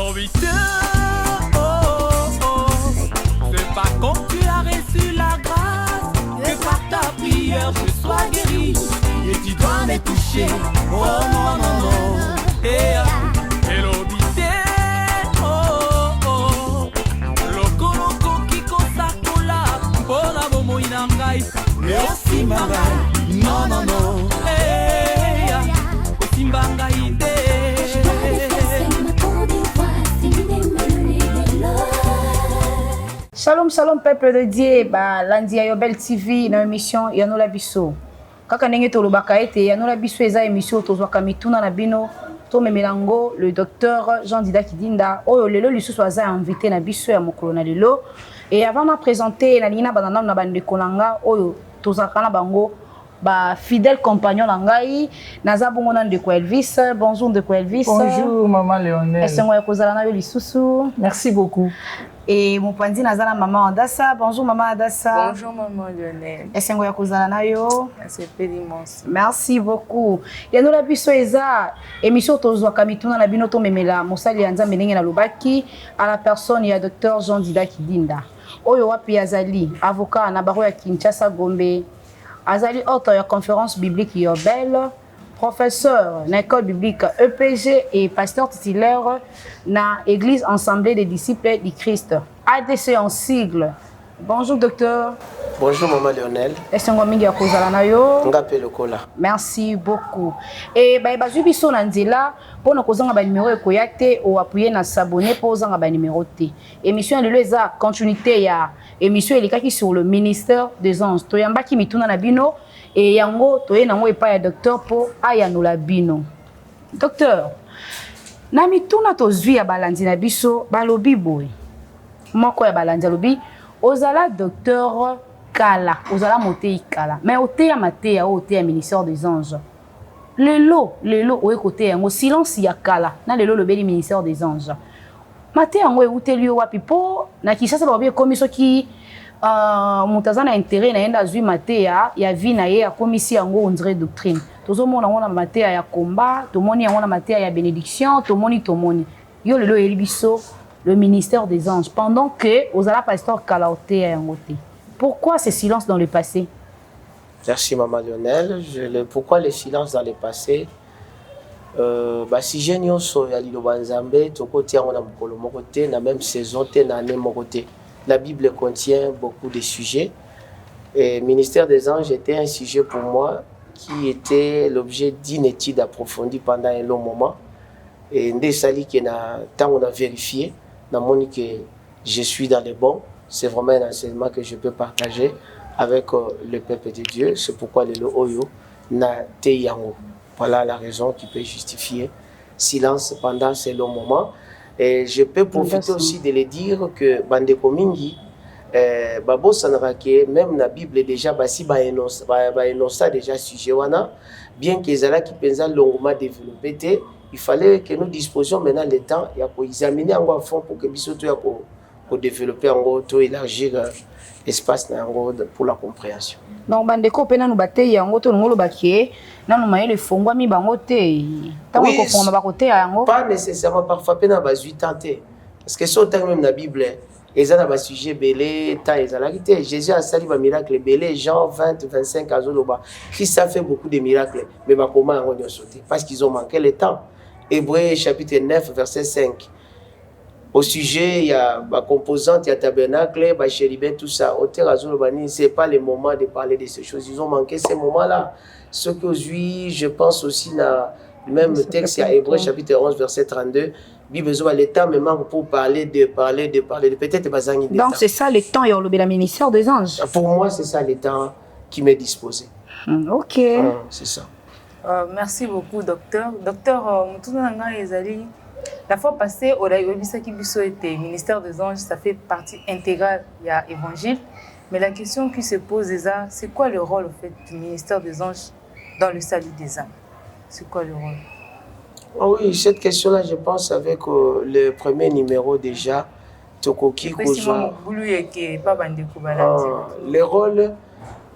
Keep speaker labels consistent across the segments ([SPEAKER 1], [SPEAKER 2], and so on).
[SPEAKER 1] C'est pas quand tu as reçu la grâce que par ta prière je sois guéri. Et tu dois me toucher. Oh non, non, non. Et l'obité. Loco, loco, kiko sakola. Pour la momo inangai. Mais aussi mangai. Non, non, non. Aussi mangai.
[SPEAKER 2] Shalom, shalom, peuple de Dieu. Lundi à Yobel TV, dans l'émission Yanola Bisso. Kaka ndenge tolobaka ete Yanola Bisso eza émission tozwaka mituna na bino to memelango le docteur Jean Dida Kidinda oyo lelo lisusu aza invité na biso ya mokolo na lelo. Et avant de présenter na lina banana na bande kolanga oyo tozaka na bango ba fidèle compagnon na ngai naza bongo na ndeko Elvis. Bonjour ndeko Elvis.
[SPEAKER 3] Bonjour maman Léonel.
[SPEAKER 2] Esengo ya kozala na yo lisusu.
[SPEAKER 3] Merci beaucoup.
[SPEAKER 2] Et mon pandi nazala maman Adassa. Bonjour maman Adassa.
[SPEAKER 4] Bonjour maman Lionel.
[SPEAKER 2] Esengo ya kozala na yo.
[SPEAKER 4] C'est pédimence.
[SPEAKER 2] Merci beaucoup. Yanola biso eza émission tozwaka mituna na bino to memela mosali ya nzambe ndenge na lobaki à la personne ya docteur Jean Dida Kidinda. Oyo wapi azali avocat na baro ya Kinshasa Gombe. Azali auteur ya conférence biblique Yobel. Professeur dans l'école biblique EPG et pasteur titulaire dans l'église Assemblée des disciples du Christ. ADC en sigle. Bonjour docteur.
[SPEAKER 5] Bonjour maman Lionel.
[SPEAKER 2] Est-ce que mingi ya kozala na yo?
[SPEAKER 5] Ngape lokola.
[SPEAKER 2] Merci beaucoup. Et bazwi biso na nzela pona kozanga ba numéro ekoyate ou appuyer na s'abonner pour zanga ba numéro T. Émission de leza continuité ya émission elikaki sur le ministère des anges. Toyambaki mituna na bino et yango toye nango epa ya docteur po ayanola bino. Docteur, na mituna tozwi ya balandi na biso balobi boy. Moko ya balandi lobi ozala docteur kala, ozala motei kala. Mais oteya mateya oteya ministère des anges. Lelo oye kote yango silence ya kala. Na lelo lobeli ministère des anges. Mateya yango euteli wapi po na Kinshasa babi komiso ki montazana intérêt na yenda zui mateya ya vie na ye ya komisi yango on dirait doctrine. Tozomona ngona mateya ya combat, tomoni yango na mateya ya bénédiction, tomoni. Yo lelo elibiso le ministère des anges pendant que ozala pasteur kala oteya yango te. Pourquoi ce silence dans le passé?
[SPEAKER 5] Merci maman Lionel. Pourquoi le silence dans le passé? Si j'ai nyonso ya liloba nzambe tokoti yango na mokolo moko te na même saison te na année moko te. La Bible contient beaucoup de sujets. Et ministère des anges était un sujet pour moi qui était l'objet d'une étude approfondie pendant un long moment. Et ndé sali qui na tant on a vérifié, na moni que je suis dans les bons. C'est vraiment un enseignement que je peux partager avec le peuple de Dieu. C'est pourquoi le oyo na te yango. Voilà la raison qui peut justifier silence pendant ces longs moments. Et je peux profiter aussi de le dire que Bandeko Mingi, Babo Sanrake, même la Bible déjà, si énonça déjà sujet wana, bien que Zala qui pensa longuement développé, il fallait que nous disposions maintenant le temps pour examiner en fond pour que Bissoto pour développer en gros, élargir l'espace pour la compréhension.
[SPEAKER 2] Donc, bandeko pena nous battre yango to ngolo bakie na nous maye le fongwa mi bango te. Tango ko fongwa ba côté yango.
[SPEAKER 5] Pas nécessairement parfois pena ba 8 ans te. Parce que so tant même na Bible, ils ont un sujet belé, ta ezalakité. Jésus a sali ba miracle belé, Jean 20 25 azoloba. Christ a fait beaucoup de miracles, mais ba comment yango nyo sauté parce qu'ils ont manqué le temps. Hébreux chapitre 9 verset 5. Au sujet, il y a ma composante, il y a tabernacle, il y a chérubin, tout ça. Ce n'est pas le moment de parler de ces choses. Ils ont manqué ces moments-là. Ce que je pense aussi dans le même texte, il y a Hébreux chapitre 11, verset 32. Le temps me manque pour parler de peut-être pas.
[SPEAKER 2] Donc c'est ça le temps et on le ministère des anges.
[SPEAKER 5] Pour moi, c'est ça le temps qui m'est disposé.
[SPEAKER 2] Ok.
[SPEAKER 5] C'est ça.
[SPEAKER 4] Merci beaucoup, docteur. Docteur, la fois passée, au ministère des anges, ça fait partie intégrale de l'évangile. Mais la question qui se pose est c'est quoi le rôle en fait, du ministère des anges dans le salut des âmes? C'est quoi le rôle?
[SPEAKER 5] Oh oui, cette question-là, je pense avec le premier numéro déjà, Tokoki Kozo. Le rôle,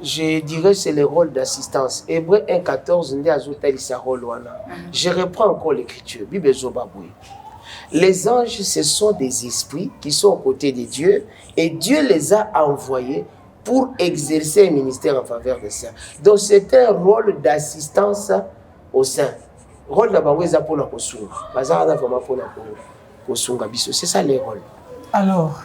[SPEAKER 5] je dirais, c'est le rôle d'assistance. Hébreu 1,14, je reprends encore l'écriture. Les anges, ce sont des esprits qui sont aux côtés de Dieu et Dieu les a envoyés pour exercer un ministère en faveur des saints. Donc c'est un rôle d'assistance aux saints. Rôle de la pour la kosunga. Bazara vraiment pour la kosunga biso. C'est ça les rôles.
[SPEAKER 3] Alors,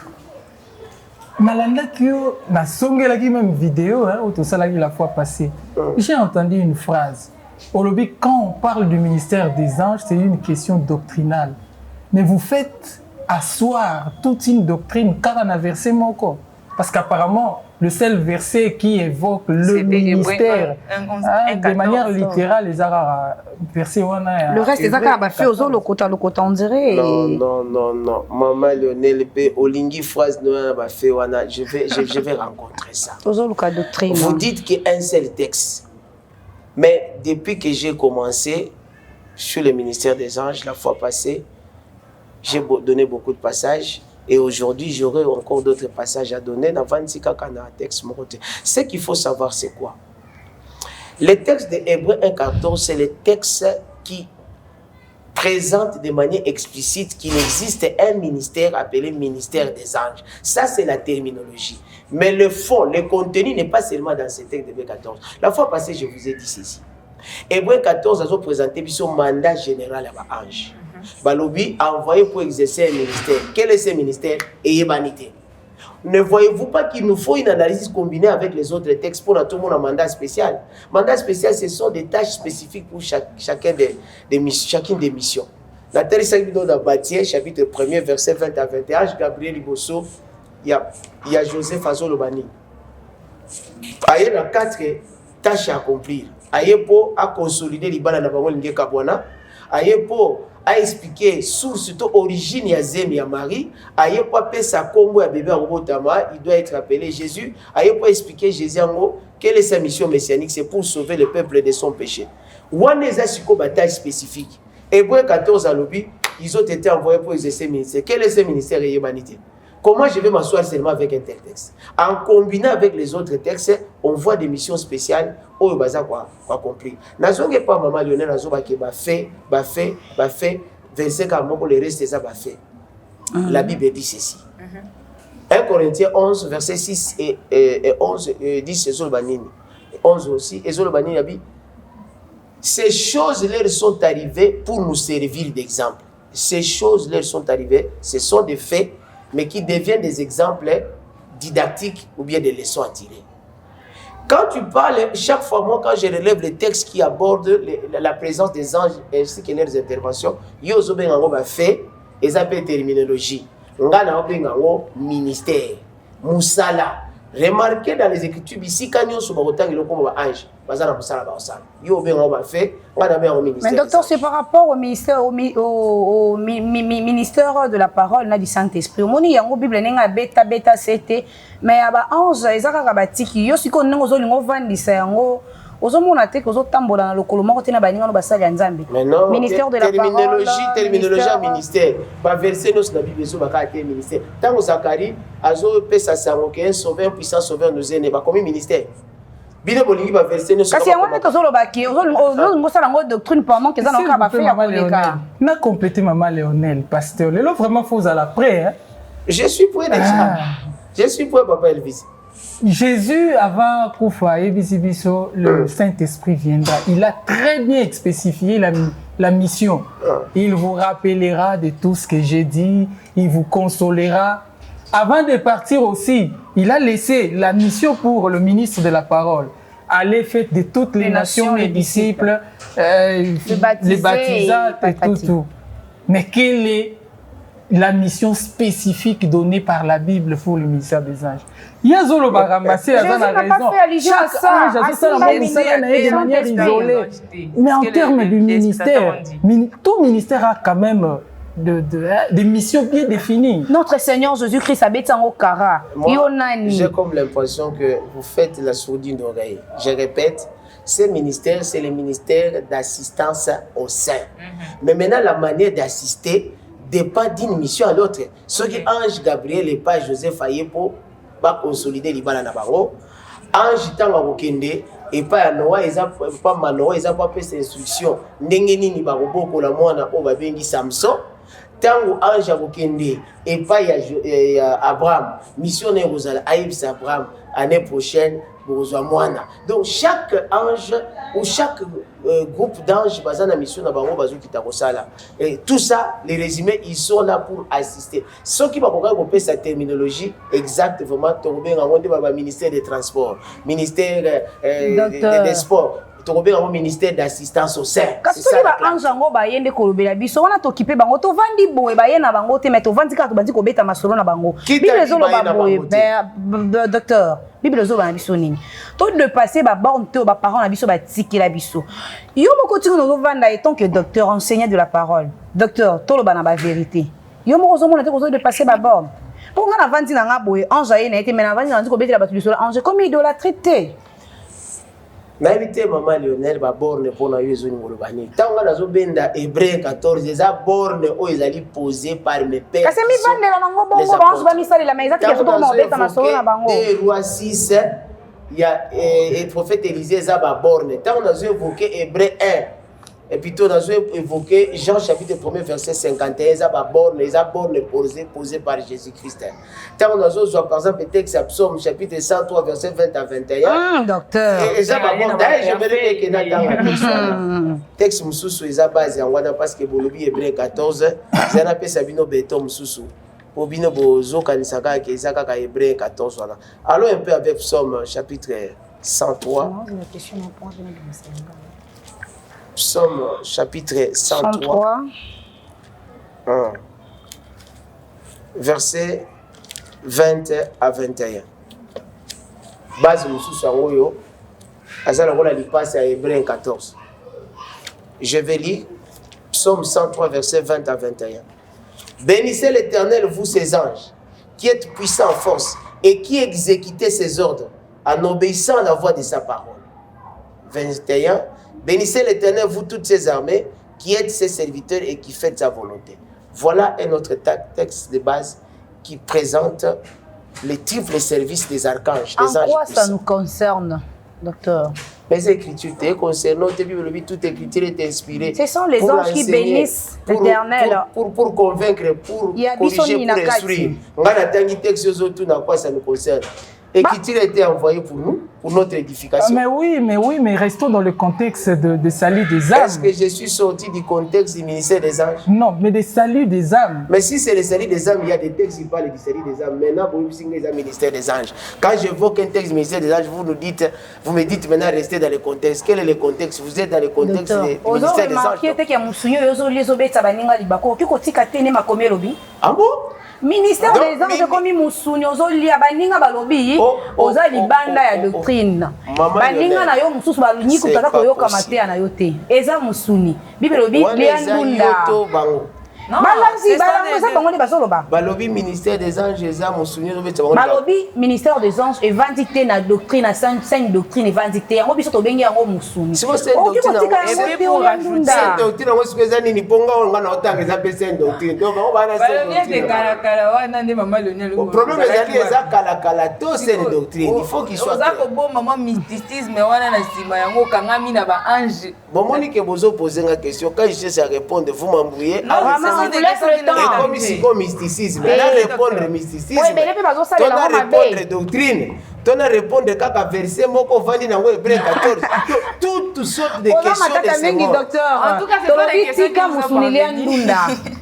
[SPEAKER 3] Nalanda Kyo, na songe la même vidéo, où tout ça la fois passée. J'ai entendu une phrase. Au lobby, quand on parle du ministère des anges, c'est une question doctrinale. Mais vous faites asseoir toute une doctrine car on a versé mon corps. Parce qu'apparemment, le seul verset qui évoque le ministère, de manière littérale, les versets
[SPEAKER 2] le reste des accords fait aux autres côté on dirait.
[SPEAKER 5] Non. Maman Lionel P. Olingi phrase je vais rencontrer ça. Vous dites qu'il y a un seul texte. Mais depuis que j'ai commencé sur le ministère des anges, la fois passée, j'ai donné beaucoup de passages. Et aujourd'hui, j'aurai encore d'autres passages à donner dans 26 textes. Ce qu'il faut savoir, c'est quoi? Les textes de Hébreux 1,14, c'est les textes qui présentent de manière explicite qu'il existe un ministère appelé ministère des anges. Ça, c'est la terminologie. Mais le fond, le contenu n'est pas seulement dans ces textes de Hébreux 14. La fois passée, je vous ai dit ceci. Hébreux 14 a présenté son mandat général à l'ange. Balobi a envoyé pour exercer un ministère. Quel est ce ministère? Et humanité. Ne voyez-vous pas qu'il nous faut une analyse combinée avec les autres textes pour tout le monde un mandat spécial? Mandat spécial, ce sont des tâches spécifiques pour chacune des missions. La terre est dans Bâtien, chapitre 1er, verset 20 à 21, Gabriel Liboso, il y a Joseph Azolobani. Il y a 4 tâches à accomplir. Il y a consolider les balles dans le Kabwana. Il y a expliquer source origine ya Zemi ya Marie, aye pas pe sa kombo ya bébé en Robotama, il doit être appelé Jésus, aye pas expliquer Jésus en gros, quelle est sa mission messianique, c'est pour sauver le peuple de son péché. Waneza siko bataille spécifique. Hébreux 14 à l'obi, ils ont été envoyés pour exercer ce ministère. Quel est ce ministère et humanité? Comment je vais m'asseoir seulement avec un tel texte? En combinant avec les autres textes, on voit des missions spéciales où il va compris. Nazonge pas maman Lionel Nazoba qui va fait, verset 40 pour le reste ça va fait. La Bible dit ceci. 1 Corinthiens 11 verset 6 et 11 dit c'est Zolbanini. 11 aussi et Zolbanini a dit ces choses leur sont arrivées pour nous servir d'exemple. Ces choses leur sont arrivées, ce sont des faits mais qui deviennent des exemples didactiques ou bien des leçons à tirer. Quand tu parles, chaque fois, moi, quand je relève les textes qui abordent la présence des anges ainsi que leurs interventions, il y a fait et ça peut terminologie. On a un ministère, Moussala. Remarquez dans les Écritures, ici, quand nous sommes en retard, il y a un ange.
[SPEAKER 2] Mais docteur, c'est par rapport au ministère, au ministère de la parole du Saint-Esprit. Au il y a une Bible, bêta, c'était. Mais il y a un ange, il y a un batiki. Il y a aussi un ange, il y a
[SPEAKER 5] mais non,
[SPEAKER 2] ministère de la
[SPEAKER 5] terminologie ministère. Pas verser nos Bible sur le ministère. Tant que Zacharie, Azo Pesa Samoké, sauveur, puissant sauveur, nous est pas comme ministère. Bino bolingi ba verser nos.
[SPEAKER 2] Kasi yango neto zolo baki, ozolo mosala ngo doctrine pendant que ça n'a pas fait à Léonel.
[SPEAKER 3] Na compléter maman Léonel, pasteur. Lelo vraiment faut à la près hein.
[SPEAKER 5] Je suis prêt déjà. Je suis prêt papa Elvis.
[SPEAKER 3] Jésus, avant Koufa et Bisibiso, le Saint-Esprit viendra. Il a très bien spécifié la mission. Il vous rappellera de tout ce que j'ai dit. Il vous consolera. Avant de partir aussi, il a laissé la mission pour le ministre de la Parole. Allez, faites de toutes les nations les disciples, les baptisants et tout. Mais quelle est la mission spécifique donnée par la Bible pour le ministère des anges? Il y a Zolo Baramasé,
[SPEAKER 2] Jésus n'a pas fait allusion à ça.
[SPEAKER 3] De manière isolée. Mais en termes du ministère, tout ministère a quand même des missions bien définies.
[SPEAKER 2] Notre Seigneur Jésus-Christ a bêté en Kara.
[SPEAKER 5] J'ai comme l'impression que vous faites la sourdine d'oreille. Je répète, ce ministère, c'est le ministère d'assistance aux saints. Mais maintenant, la manière d'assister dépend d'une mission à l'autre. Ce qui Ange Gabriel et pas Joseph Ayepo va consolider les balles à Navarro. Ange Tanga Wokende et pas Noah, ils n'ont pas Manoa, ils n'ont pas fait cette instruction. N'engeni ni barobo pour la moine au babengi Samson. tango ange akokende epai ya Abraham mission na kozala ayebisa Abraham année prochaine bozwa mwana. Donc chaque ange ou chaque groupe d'anges baza na mission na bango bazokita kosala. Et tout ça, les résumés, ils sont là pour assister. Ceux qui va comprendre sa terminologie exacte vraiment, le ministère des Transports, ministère des Sports. Ministère d'assistance au sein.
[SPEAKER 2] Kasi to ba anjango ba yende kolobela biso wana to kipe bango to vandi boye ba yena bango te mais to vandi ka to bandi ko beta masolo na bango. Bible zo ba boye docteur. Bible zo ba biso nini. To de passer ba borne te ba parents na biso ba tikela biso. Yo moko tingo no vanda étant que docteur enseignant de la parole. Docteur to lo ba na ba vérité. Yo moko zo mona te ko zo de passer ba borne. Pour nga na vandi na nga boye ange yena été mais na vandi na ko beta ba tu biso ange comme idolâtrie.
[SPEAKER 5] N'habitez maman Lionel ba borne pour na yezo ngolo bani. Tanga nazo benda Hébreu 14 eza borne o ezali posé par mes pères.
[SPEAKER 2] Kasi mi vandela nango bongo bango ba misali la maison qui est tout mo beta masolo na bango.
[SPEAKER 5] Des rois 6 il y a le prophète Élisée eza ba borne. Tanga nazo évoquer Hébreu 1. Et puis tout nazo évoquer Jean chapitre 1 verset 51 eza ba borne posé par Jésus-Christ. Tanga nazo par exemple texte Psaume chapitre 103 verset 20 à 21.
[SPEAKER 2] Docteur.
[SPEAKER 5] Eza ba borne je vais le dans texte mususu eza base ngwana parce que bolobi Hébreu 14 zana pesa bino beton mususu. Pour bino bozo kanisaka ke eza kaka Hébreu 14 wana. Allons un peu avec Psaume chapitre 103. Psaume chapitre 103, verset 20 à 21. Base mususu angoyo azala kola lipasse à Hébreu 14. Je vais lire Psaume 103 verset 20 à 21. Bénissez l'Éternel, vous ses anges, qui êtes puissants en force et qui exécutez ses ordres en obéissant à la voix de sa parole. 21. Bénissez l'Éternel, vous toutes ses armées, qui êtes ses serviteurs et qui faites sa volonté. Voilà un autre texte de base qui présente les triples services des archanges.
[SPEAKER 2] En quoi ça nous concerne, docteur?
[SPEAKER 5] Les Écritures concernant toute écriture est inspirée.
[SPEAKER 2] Ce sont les anges qui bénissent l'Éternel.
[SPEAKER 5] Pour convaincre, pour corriger, pour instruire. À quoi ça nous concerne? L'écriture a été envoyée pour nous, pour notre édification.
[SPEAKER 3] Mais restons dans le contexte de salut des âmes.
[SPEAKER 5] Est-ce que je suis sorti du contexte du ministère des anges?
[SPEAKER 3] Non, mais des saluts des âmes.
[SPEAKER 5] Mais si c'est le salut des âmes, il y a des textes qui parlent du salut des âmes. Maintenant, vous me le ministère des anges. Quand j'évoque un texte du ministère des anges, vous me dites maintenant restez dans le contexte. Quel est le contexte? Vous êtes dans le contexte du ministère des anges. Ah bon?
[SPEAKER 2] Ministère des anges comme musuni ozolia baninga balobi oza libanda ya doctrine baninga na yo mususu balunyi kutaka koyoka matea na yo te eza musuni bibelobi liandunda
[SPEAKER 5] Balobi ministère des anges
[SPEAKER 2] Balobi ministère des anges et vandité na doctrine na sainte doctrine et vandité yango biso to bengi yango musuni
[SPEAKER 5] c'est doctrine ngo sikoza nini ponga nga na otanga za pesa doctrine donc bango bana
[SPEAKER 4] c'est kala wana ndi mama Lionel
[SPEAKER 5] le problème ezali eza kala to c'est une doctrine il faut qu'il soit
[SPEAKER 4] oza ko bo mama mysticisme wana na sima yango kangami na ba ange
[SPEAKER 5] bon monique bozo poser une question quand je cherche à répondre vous m'embrouillez et comme ici comme mysticisme là répondre mysticisme tu dois répondre doctrine tu dois répondre kaka verset moko vandi na ngo Hébreu 14 toutes sortes de questions de ce
[SPEAKER 2] docteur en tout cas c'est pas la question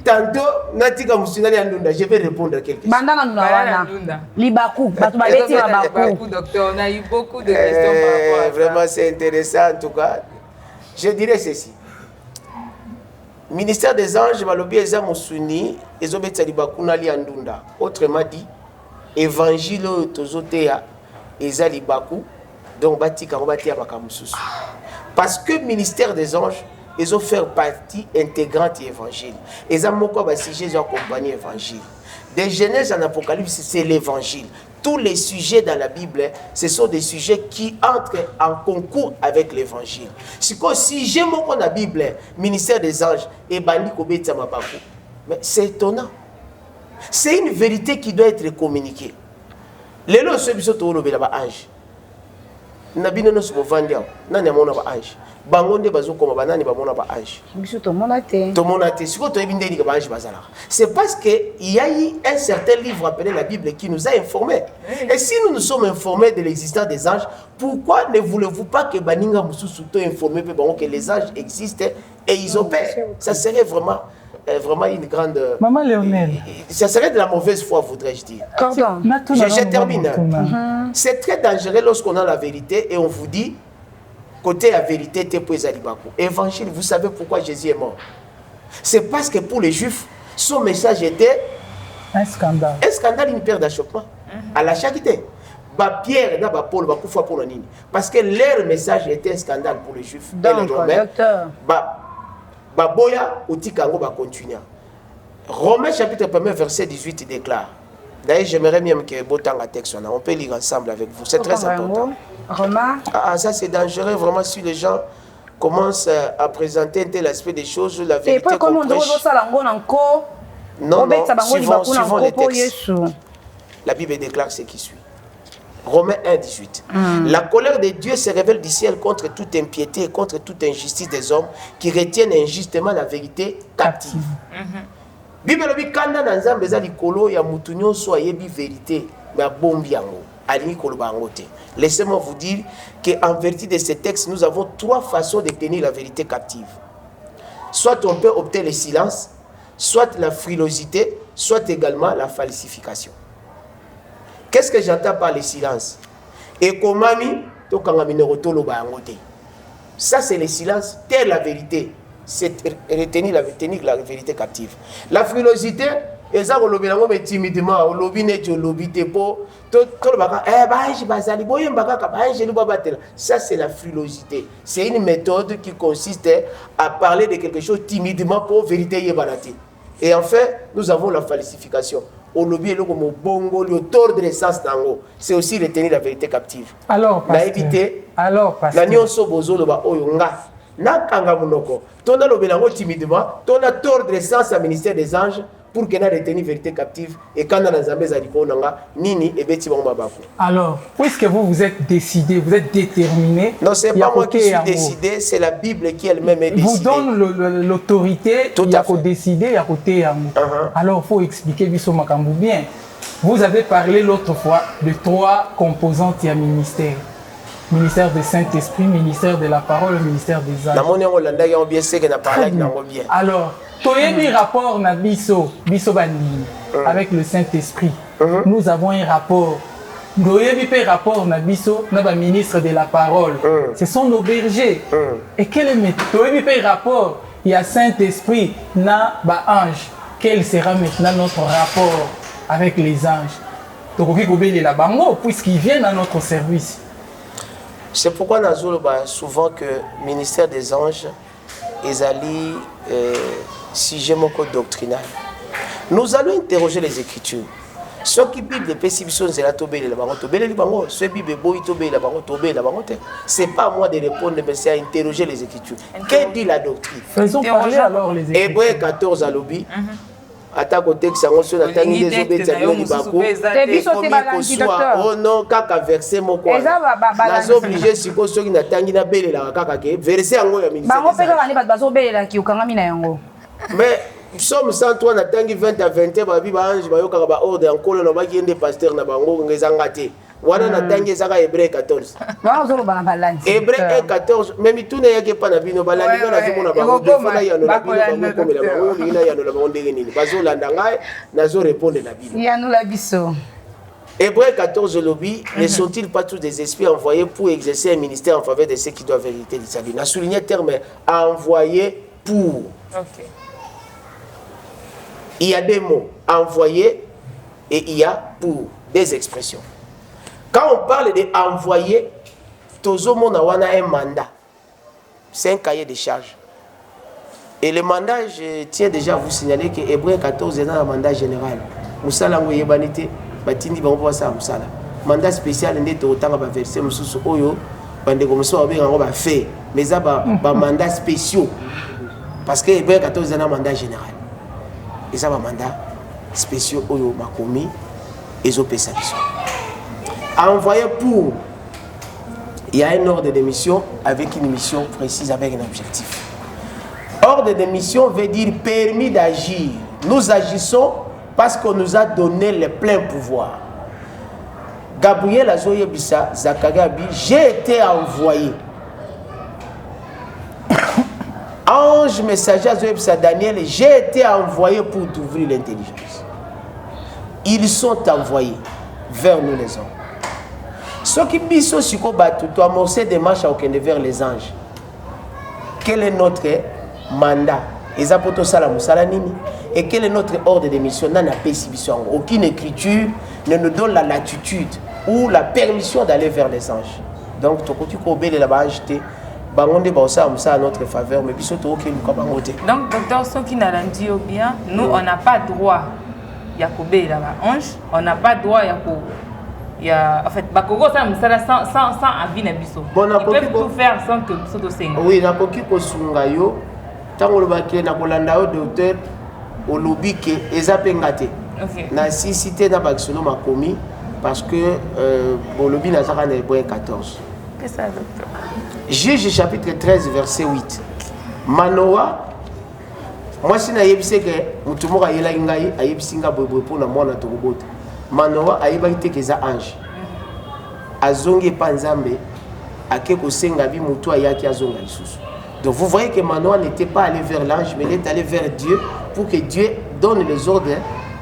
[SPEAKER 5] tantôt natika musunali andunda je vais répondre quelque chose
[SPEAKER 2] bandana wana libaku batu babeti babaku
[SPEAKER 4] docteur on a eu beaucoup de questions par rapport à ça
[SPEAKER 5] vraiment c'est intéressant en tout cas je dirais ceci. Ministère des anges, balobi eza musuni, ezobetsa libakuna li andunda. Autrement dit, évangile tozotea eza libaku, donc batika robatia bakamususu. Parce que ministère des anges, ils ont fait partie intégrante de l'évangile. Ils ont beaucoup de sujets accompagnés l'évangile. Des Genèse en Apocalypse, c'est l'évangile. Tous les sujets dans la Bible, ce sont des sujets qui entrent en concours avec l'évangile. Si j'aime la Bible, ministère des anges, et bandi kobeta mabaku, mais c'est étonnant. C'est une vérité qui doit être communiquée. Les lois se sont ange. nabino no subo vandia nani amona ba ange bango nde bazokoma banani bamona ba ange
[SPEAKER 2] biso tomona te
[SPEAKER 5] siko toyebi ndeni ka ba ange bazalaka. C'est parce que il y a eu un certain livre appelé la Bible qui nous a informés. Et si nous nous sommes informés de l'existence des anges, pourquoi ne voulez-vous pas que baninga mususu to informé que les anges existent et ils opèrent? Ça serait vraiment une grande...
[SPEAKER 3] Maman Léonel.
[SPEAKER 5] Ça serait de la mauvaise foi, voudrais-je dire.
[SPEAKER 2] Pardon.
[SPEAKER 5] Je termine. C'est très dangereux lorsqu'on a la vérité et on vous dit, côté la vérité, t'es pour les alibako. Évangile, vous savez pourquoi Jésus est mort? C'est parce que pour les Juifs, son message était...
[SPEAKER 3] Un scandale.
[SPEAKER 5] Un scandale, une pierre d'achoppement. À la charité. Pierre et Paul, parce que leur message était un scandale pour les Juifs.
[SPEAKER 2] Donc, docteur.
[SPEAKER 5] Baboya ou Tikango va continuer. Romains chapitre 1 verset 18 déclare. D'ailleurs, j'aimerais bien que Botanga texte, on peut lire ensemble avec vous. C'est très important.
[SPEAKER 2] Romains.
[SPEAKER 5] Ça c'est dangereux vraiment si les gens commencent à présenter un tel aspect des choses, la vérité qu'on prêche. Non, suivant les textes. La Bible déclare ce qui suit. Romains 1, 18. La colère de Dieu se révèle du ciel contre toute impiété et contre toute injustice des hommes qui retiennent injustement la vérité captive. Bible dit kanda na nzambe eza likolo ya mutu nyonso ayebi vérité mais bombi yango alingi koloba yango te. Laissez-moi vous dire qu'en vertu de ces textes, nous avons trois façons de tenir la vérité captive. Soit on peut opter le silence, soit la frilosité, soit également la falsification. Qu'est-ce que j'entends par le silence? Et comment ça c'est le silence, telle la vérité, c'est retenir la vérité captive. La frilosité, timidement, ça c'est la frilosité. C'est une méthode qui consiste à parler de quelque chose timidement pour vérité. Et enfin, nous avons la falsification. C'est aussi retenir la vérité captive.
[SPEAKER 3] Alors, parce que...
[SPEAKER 5] tordre le sens à ministère des anges pour que nous retenions la vérité captive et quand nous avons nini et beti bango babako.
[SPEAKER 3] Alors, puisque vous êtes décidé, vous êtes déterminé.
[SPEAKER 5] Non, c'est pas moi qui suis décidé, c'est la Bible qui elle-même est décidée.
[SPEAKER 3] Vous donne l'autorité, il y a qu'à décider, il y a côté Alors, il faut expliquer biso makambu bien. Vous avez parlé l'autre fois de trois composantes du ministère. Ministère du Saint-Esprit, ministère de la parole, ministère des âges. Alors, toyebi rapport na biso bandi avec le Saint-Esprit. Nous avons un rapport. Toyebi pe rapport na biso na ba ministre de la parole. Ce sont nos bergers. Et quel est toyebi pe rapport? Il y a Saint-Esprit na ba ange. Quel sera maintenant notre rapport avec les anges? Tokoki kobeli la bango puisqu'ils viennent à notre service.
[SPEAKER 5] C'est pourquoi nous avons souvent que le ministère des anges est allé sujet doctrinal. Nous allons interroger les Écritures. Ce qui Bible c'est pas à moi de répondre, mais c'est à interroger les Écritures. Que dit la doctrine?
[SPEAKER 3] Faisons parler alors les Écritures.
[SPEAKER 5] Hébreu 14 à l'obi. Ata côté que ça on se l'attendait des obédients de Bako. Oh non, kaka verset moko. Nazo obligé siko soki natangi na belela kaka ke verset yango ya ministère.
[SPEAKER 2] Bango peka bani bazo belela ki ukangami na yango.
[SPEAKER 5] Mais Psaume 103 natangi 20 à 21 babi ba ange ba yoka ba ordre encore no ba kiende pasteur na bango ngezanga te. Wana natangi ezaka Hébreu 14.
[SPEAKER 2] Bango bana balandi.
[SPEAKER 5] Hébreu 14 même tuna yake pa na bino balandi na zomona bango defona ya no la bino bango komela bango lina ya no la bango ndenge nini bazo landa ngai nazo répondre na bino.
[SPEAKER 2] Ya no la biso.
[SPEAKER 5] Hébreu 14 lobby, ne sont-ils pas tous des esprits envoyés pour exercer un ministère en faveur de ceux qui doivent vériter le salut? On a souligné le terme envoyé pour.
[SPEAKER 4] Okay.
[SPEAKER 5] Il y a des mots envoyé et il y a pour, des expressions. Quand on parle d'envoyer, tout le monde a un mandat. C'est un cahier de charges. Et le mandat, je tiens déjà à vous signaler que Hébreu 14 est un mandat général. Moussala Ngoyebanité, Batindi Bango Sa Moussala. Mandat spécial, n'est autant à verser Moussou Oyo, Bande Gomoso Abé Rango va faire. Mais ça, un mandat spéciaux. Parce que Hébreu 14 est un mandat général. Et ça, un mandat spéciaux Oyo Makomi et Zopé Sabiso. Envoyé pour il y a un ordre de mission avec une mission précise, avec un objectif. Ordre de mission veut dire permis d'agir. Nous agissons parce qu'on nous a donné le plein pouvoir. Gabriel Azoyebissa, Zakagabi, j'ai été envoyé. Ange messager Azoyebissa, Daniel, j'ai été envoyé pour t'ouvrir l'intelligence. Ils sont envoyés vers nous les hommes. Ce qui biso siko batu, tu amorcer des marches à aucun vers les anges. Quel est notre mandat? Et quel est notre ordre de mission? Aucune écriture ne nous donne la latitude ou la permission d'aller vers les anges. Donc, tu peux obéir là-bas, acheter. À notre faveur, mais puis donc,
[SPEAKER 4] docteur, ceux qui n'ont dit bien, nous, on n'a pas droit Yakobé là-bas. Ange, on n'a pas droit en fait, Bakoko, ça sans avis n'abisso. Ils peuvent tout faire sans que ce soit.
[SPEAKER 5] Oui, na koki ko sungayo. Tango le baké na kolanda au docteur au lobby que ezapengate. Na si cité na baksono ma commis parce que au lobby na zaka na 14.
[SPEAKER 4] C'est ça, docteur.
[SPEAKER 5] Juge chapitre 13 verset 8. Manoa moi si na yebise que mutumo ka yela ngai ayebisinga bobo pour na mwana tokobota. Manoa ayeba ite que za ange. Azongi pa nzambe akeko senga bi mutu ayaki azonga lisusu. Donc vous voyez que Manoa n'était pas allé vers l'ange, mais il est allé vers Dieu pour que Dieu donne les ordres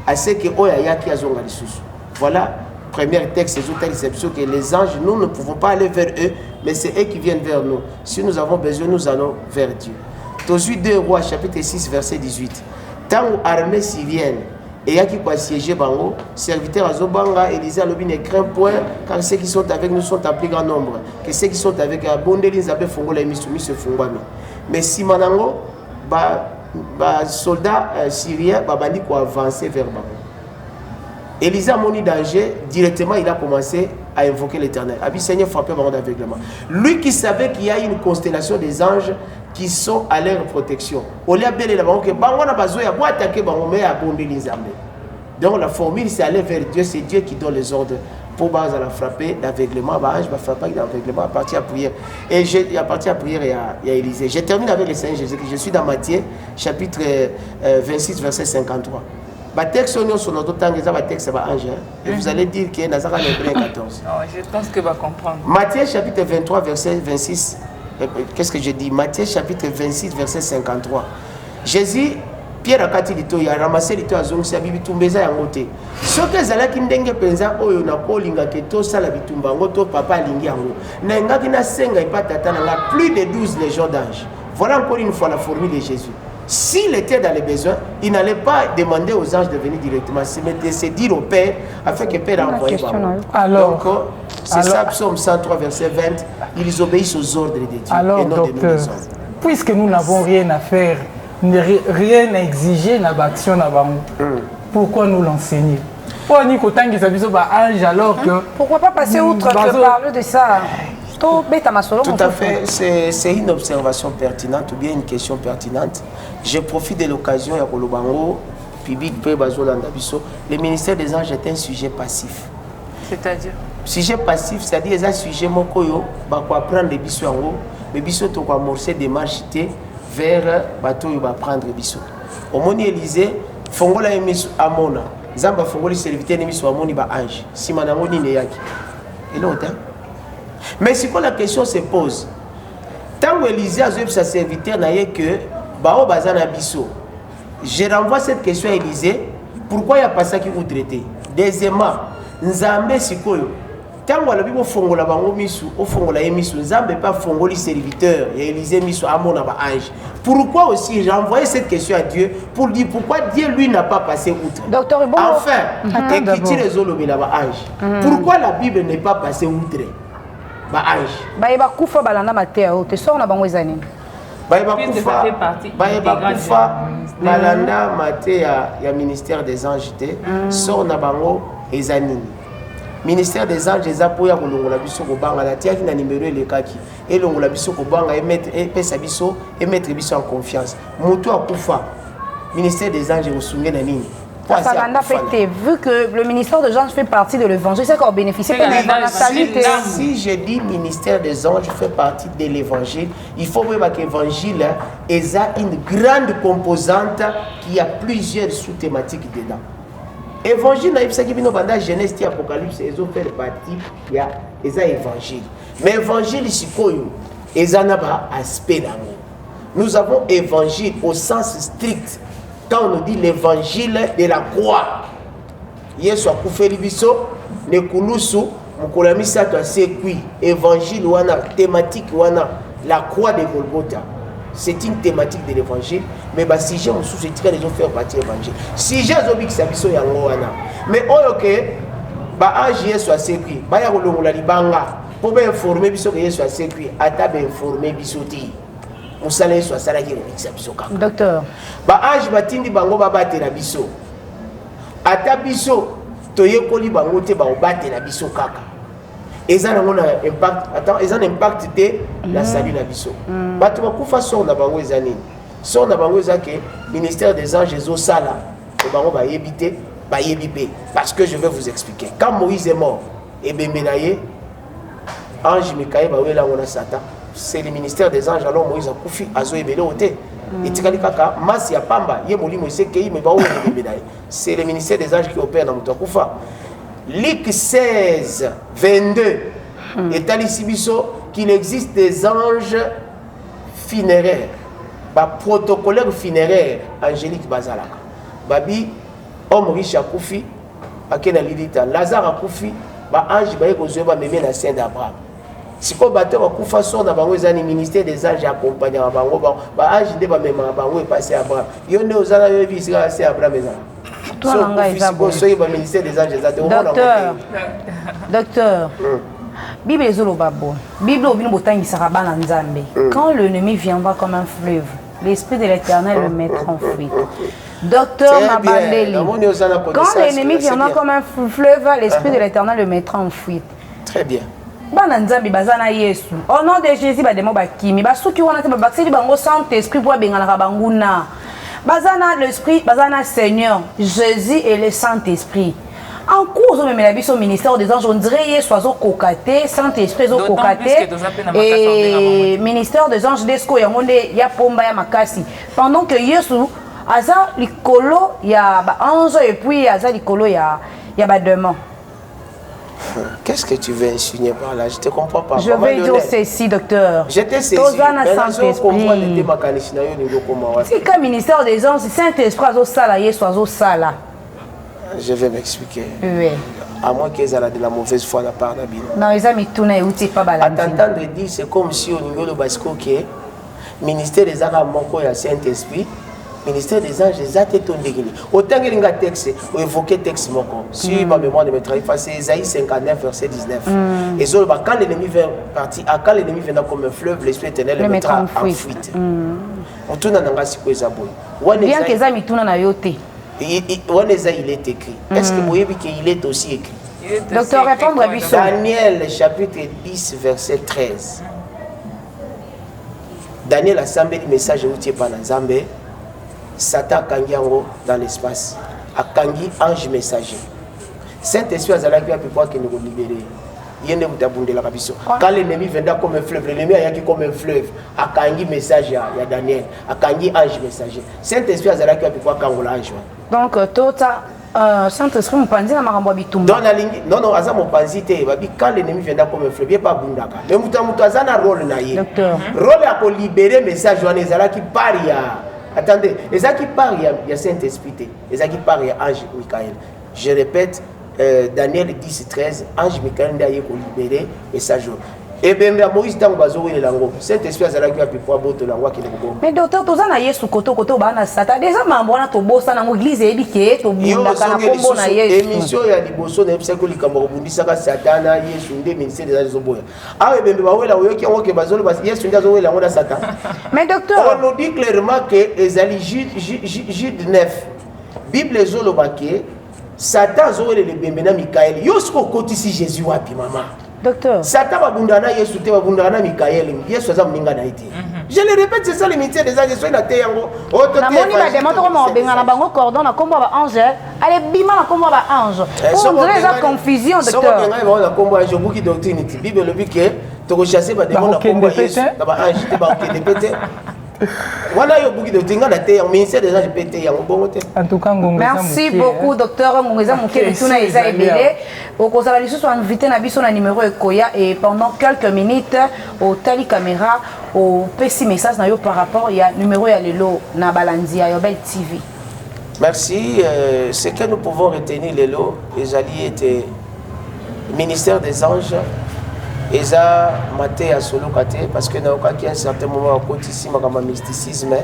[SPEAKER 5] à ceux qui ont ayaki azonga lisusu. Voilà, premier texte, c'est que les anges, nous ne pouvons pas aller vers eux, mais c'est eux qui viennent vers nous. Si nous avons besoin, nous allons vers Dieu. Tosuit 2 Rois, chapitre 6, verset 18. Tant où armée syrienne, et il y a qui peut siéger Bango, serviteurs à Zobanga, Élisée a ne craint point, car ceux qui sont avec nous sont en plus grand nombre. Que ceux qui sont avec Bondeli, ils avaient Fongo, les Missoumi se font. Mais si Manango, soldats syriens, bandi pour avancer vers Bango. Élisée a moni danger, directement il a commencé à invoquer l'Éternel. Abi Seigneur frappé Bango d'aveuglement. Lui qui savait qu'il y a une constellation des anges qui sont à leur protection. Au lieu de Bango que Bango n'a pas besoin d'attaquer Bango, mais à Bondeli les armées. Donc la formule c'est aller vers Dieu, c'est Dieu qui donne les ordres pour la frapper d'aveuglement. Je vais frapper d'aveuglement à partir de la prière. Et à partir de la prière, il y a Élisée. Je termine avec le Seigneur Jésus. Je suis dans Matthieu, chapitre 26, verset 53. Texte sur notre temps, texte ange. Et vous allez dire qu'il y a un Hébreu 14.
[SPEAKER 4] Non, je pense que va comprendre.
[SPEAKER 5] Matthieu, chapitre 23, verset 26. Qu'est-ce que je dis? Matthieu, chapitre 26, verset 53. Jésus. Pierre a kati lito ya ramassé lito azongisa bibitumba ya ngote. Soki ezalaki ndenge penza oyo na kolinga ke to sala bitumba ngoto papa alingi yango. Na ngaki na senga ipatata na plus de 12 légions d'anges. Voilà encore une fois la formule de Jésus. S'il était dans les besoins, il n'allait pas demander aux anges de venir directement, mais de se dire au Père afin que Père envoie.
[SPEAKER 3] Alors,
[SPEAKER 5] donc c'est ça Psaume 103 verset 20, ils obéissent aux ordres de Dieu et non de nous les hommes.
[SPEAKER 3] Puisque nous n'avons rien à faire, rien à exiger dans l'action. Pourquoi nous l'enseigner?
[SPEAKER 2] Pourquoi pas passer outre que parler de ça?
[SPEAKER 5] Tout à fait, c'est une observation pertinente ou bien une question pertinente. Je profite de l'occasion, le ministère des Anges est un sujet passif.
[SPEAKER 4] C'est-à-dire?
[SPEAKER 5] Sujet passif, c'est-à-dire un sujet mokoyo, pour apprendre les bisous en haut, mais bisous tu vas amorcer des marches vers bateau il va prendre bisou. Au moni Élysée, fongola emis amona. Zamba fongoli serviteur emis amoni ba ange. Si manango ni neyaki. Et l'autre. Mais si quoi la question se pose. Tant que Élysée a joué sa serviteur n'a que bao bazana bisou. Je renvoie cette question à Élysée. Pourquoi il n'y a pas ça qui vous traitez? Deuxièmement, Nzambe sikoyo. Tant que la Bible fongola bango misu, au fongola emisu, Nzambe pas fongoli serviteur, et Élisée misu amona ba ange. Pourquoi aussi j'ai envoyé cette question à Dieu pour dire pourquoi Dieu lui n'a pas passé outre.
[SPEAKER 2] Docteur Ibo.
[SPEAKER 5] Enfin, écriture les olobi la ba ange. Pourquoi la Bible n'est pas passée outre? Ba ange.
[SPEAKER 2] Ba eba kufa balanda matéo, te sort na bango ezani.
[SPEAKER 5] Ba eba kufa balanda matéo ya ministère des anges té, sort na bango ezani. Ministère des anges les appuis à Kolongola biso ko banga la tia qui na numéro le kaki et longola biso ko banga et mettre et pesa biso et mettre biso en confiance. Moto akufa. Ministère des anges au sunge na nini.
[SPEAKER 2] Vu que le ministère des Anges fait partie de l'évangile, c'est qu'on bénéficie de la santé.
[SPEAKER 5] Si je dis ministère des Anges fait partie de l'évangile, il faut voir que l'évangile est une grande composante qui a plusieurs sous-thématiques dedans. Évangile, c'est que Genèse et Apocalypse, ils ont fait partie, il y a évangile. Mais évangile, c'est quoi? Ils ont un aspect d'amour. Nous avons évangile au sens strict. Quand on nous dit l'évangile de la croix, Yesu akufeli biso ne kulusu mukolami sato asekui évangile wana thématique wana la croix de Golgotha. C'est une thématique de l'évangile, mais bah si j'ai un souci de les faire partie évangile. Si j'ai zobi qui s'abisso yango wana, mais oyoke ba ange Yesu asekui, ba ya kolongola libanga pour bien informer biso que Yesu asekui, ata be informer biso ti.
[SPEAKER 2] Docteur.
[SPEAKER 5] Ba ange batindi bango babatela biso. Ata biso toyekoli bango te ba obatela biso kaka. Ezana ngona impact, attends, ezana impact te la salut na biso. Bato bakufa so na bango ezani. So na bango ezake ministère des anges ezo sala. E bango ba yebite, ba yebipe parce que je vais vous expliquer. Quand Moïse est mort, et Bembenaye ange Michael ba wela ngona Satan. C'est le ministère des anges alors Moïse a koufi azo ebele oté etikali kaka masi ya pamba ye molimo sekei me bawo ebele. C'est le ministère des anges qui opère dans muto kufa. Luc 16 22 etali sibiso qu'il existe des anges funéraires ba protocolaire funéraire angélique bazalaka babi homme riche a koufi akena lidita Lazare a koufi ba ange ba yekozo ba meme na saint d'Abraham. Si vous avez un ministère des anges accompagnés à Bango, ange de Bango est passé à Abraham. Il y a un Abraham. Ministère des anges.
[SPEAKER 2] Docteur, Bible est Bible quand l'ennemi viendra comme un fleuve, l'esprit de l'Éternel le mettra en fuite. Docteur Mabandeli, quand l'ennemi viendra comme un fleuve, l'esprit de l'Éternel le mettra en fuite.
[SPEAKER 5] Très bien.
[SPEAKER 2] Bana nzambi bazana Yesu. Au nom de Jésus bademo bakimi. Basuki wana te babakiseli bango Saint-Esprit pour bengana banguna. Bazana l'esprit, bazana Seigneur, Jésus et le Saint-Esprit. En cours on même biso ministère des anges on dirait Yesu azo kokaté, Saint-Esprit azo kokaté et ministère des anges desko ya monde ya pomba ya makasi. Pendant que Yesu aza likolo ya ba ange et puis aza likolo ya ba démon.
[SPEAKER 5] Qu'est-ce que tu veux insinuer par là? Je ne te comprends pas.
[SPEAKER 2] Je veux dire ceci, docteur.
[SPEAKER 5] Je t'ai saisi.
[SPEAKER 2] Si le ministère des anges, Saint-Esprit soit salarié, soit sala.
[SPEAKER 5] Je vais m'expliquer.
[SPEAKER 2] Oui.
[SPEAKER 5] À moins qu'ils aient de la mauvaise foi de la part d'Abine.
[SPEAKER 2] Non, ils ont mis tout na outil pas balade.
[SPEAKER 5] À t'entendre dire, c'est comme si au niveau de Basco qui est ministère des arts manquant à Saint-Esprit. Ministère des anges, les athées ont dégainé. Autant que les textes, ou évoquer texte moko. Si ma mémoire de me trahit, c'est Isaïe 59, verset 19. Et so, quand l'ennemi vient partir, quand l'ennemi vient comme un fleuve, l'esprit éternel le mettra en fuite. On tourne dans la situation.
[SPEAKER 2] Bien que ça tourne na yote.
[SPEAKER 5] Il est écrit. Est-ce que vous voyez qu'il est aussi écrit?
[SPEAKER 2] Docteur, répondre à Bissot.
[SPEAKER 5] Daniel, chapitre 10, verset 13. Daniel a semblé le message routier par Nzambé. Satan Kangiango dans l'espace. A Kangi ange messager. Saint-Esprit a zalaki à pouvoir que nous libérer. Yende mutabunde la kabiso. Quand l'ennemi viendra comme un fleuve, l'ennemi a comme un fleuve. A Kangi messager ya Daniel. A Kangi ange messager. Saint-Esprit a zalaki à pouvoir kangola ange.
[SPEAKER 2] Donc tota Saint-Esprit mpanzi na makambo bitumba.
[SPEAKER 5] Non non, aza mpanzi te babi quand l'ennemi viendra comme un fleuve, il pas bundaka. Mais mutu azana rôle na ye. Rôle à libérer message wana zalaki paria. Attendez, les gens qui parlent, il y a Saint-Esprit, les gens qui parlent, il y a Ange Michael. Je répète, Daniel 10, 13, Ange Michael n'a pas libéré, et ça joue. Et bien, Moïse dans le lango. Saint-Esprit a pu pouvoir botter lango qui est le
[SPEAKER 2] mais docteur, tu as Yesu koto bana sata. Déjà, mambo na to bossa na l'église et biké to bunda kana kombo na Yesu.
[SPEAKER 5] Émission ya liboso na psako likambo bundisa ka satana Yesu ndé ministère des anges boya. Ah ben ba wela oyoki onke bazolo bas Yesu ndazo wela ngona satan.
[SPEAKER 2] Mais docteur,
[SPEAKER 5] on nous dit clairement que ezali Jude 9. Bible ezolo baké Satan zo wele le bembena Michael. Yosko kotisi Jésus wapi mama.
[SPEAKER 2] Docteur.
[SPEAKER 5] Satan babundana Yesu te babundana Michael. Yesu aza mninga na ite. Je le répète, c'est ça le ministère des Anges. Je suis là,
[SPEAKER 2] na moni ba demande ko mo benga na bango cordon na kombo ba ange allez bima na kombo ba ange pour dire la confusion docteur
[SPEAKER 5] so benga ba na kombo ange buki doctrine ti bible le bique to chasser ba demande na kombo Yesu na ba ange te ba ke pété voilà yo buki doctrine na te au ministère des Anges pété ya bongo te
[SPEAKER 3] en tout cas
[SPEAKER 2] merci beaucoup docteur Ngongeza Muke bituna eza ebele okozala lisusu invité na biso na numéro ekoya et pendant quelques minutes au tali caméra au petit message na yo par rapport ya numéro ya lelo na balandi ya Yobel TV.
[SPEAKER 5] Merci. Ce que nous pouvons retenir lelo ezali était ministère des Anges eza maté à solo kate parce que na okaki à un certain moment côté ici makama mysticisme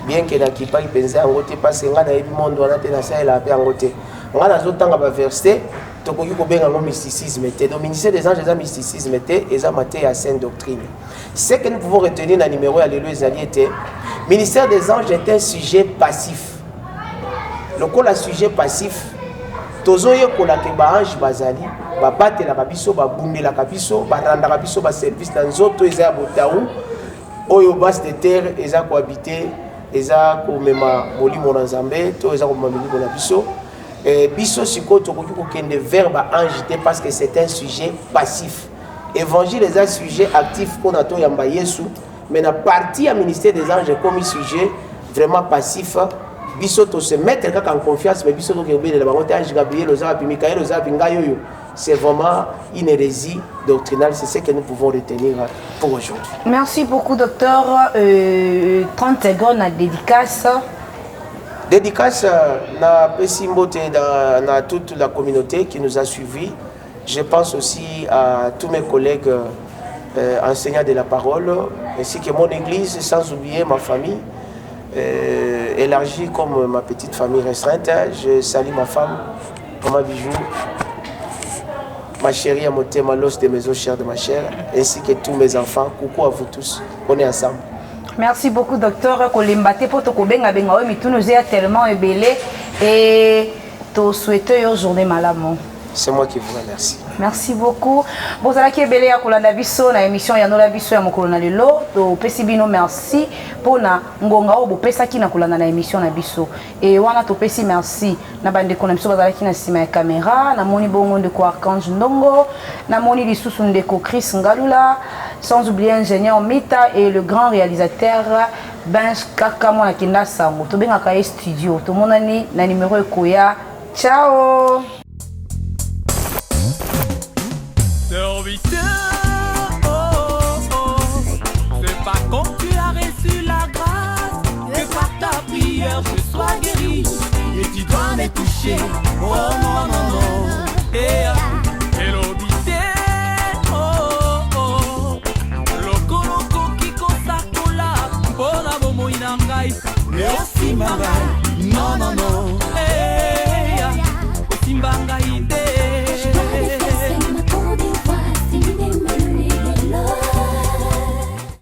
[SPEAKER 5] bien que na kipa ipenza ngote parce que ngana yebi monde wana te na ça la paix ngote ngana zotanga ba verset tokoki ko benga ngo mysticisme te donc ministère des Anges eza mysticisme te eza maté à sainte doctrine. Ce que nous pouvons retenir dans le numéro à l'élo ezali était ministère des Anges est un sujet passif. Le col sujet passif tozoye kola ke ba ange bazali ba batela kabiso ba bundela kabiso ba randa kabiso ba service na nzoto eza botaou oyo base de terre eza ko habiter eza ko mema molimo na Nzambe to eza ko mameli ko na biso biso siko tokoki ko kende vers ba ange te parce que c'est un sujet passif. Évangile est un sujet actif pour nato yamba Yesu mais na partie à ministère des Anges comme sujet vraiment passif. Biso to se mettre en confiance mais biso to ke obéir la bangote ange Gabriel ozapi Michael ozapi ngayoyo c'est vraiment une hérésie doctrinale, c'est ce que nous pouvons retenir pour aujourd'hui.
[SPEAKER 2] Merci beaucoup docteur. 30 secondes à dédicace.
[SPEAKER 5] Dédicace na Pessimbote dans toute la communauté qui nous a suivis. Je pense aussi à tous mes collègues enseignants de la parole ainsi que mon église, sans oublier ma famille. Élargie comme ma petite famille restreinte. Je salue ma femme, Maman Bijou, ma chérie Amotema, l'os de mes os chers de ma chair, ainsi que tous mes enfants. Coucou à vous tous, on est ensemble.
[SPEAKER 2] Merci beaucoup docteur Kolimbate pour te benga benga mais tout nous est tellement ébélé et te souhaiter une journée malamo.
[SPEAKER 5] C'est moi qui vous remercie.
[SPEAKER 2] Merci beaucoup. Bozala ki ebele ya kolanda biso na émission ya nola biso ya mokolo na lelo. To pesi bino merci pour na ngonga o bo pesa ki na kolanda na émission na biso. Et wana to pesi merci na bande ko na biso bazala ki na sima ya caméra, na moni bongo de ko Archange Ndongo, na moni lisusu ndeko Chris Ngalula, sans oublier ingénieur Mita et le grand réalisateur Benj Kaka mona kinda sango. To benga ka studio. To monani na numéro ekoya. Ciao.
[SPEAKER 1] Serviteur, c'est pas quand tu as reçu la grâce que par ta prière je sois guéri et tu dois me toucher. Oh non, non, non. Et l'obité, loko loko kiko sakola, pour la bomo inangai, merci ma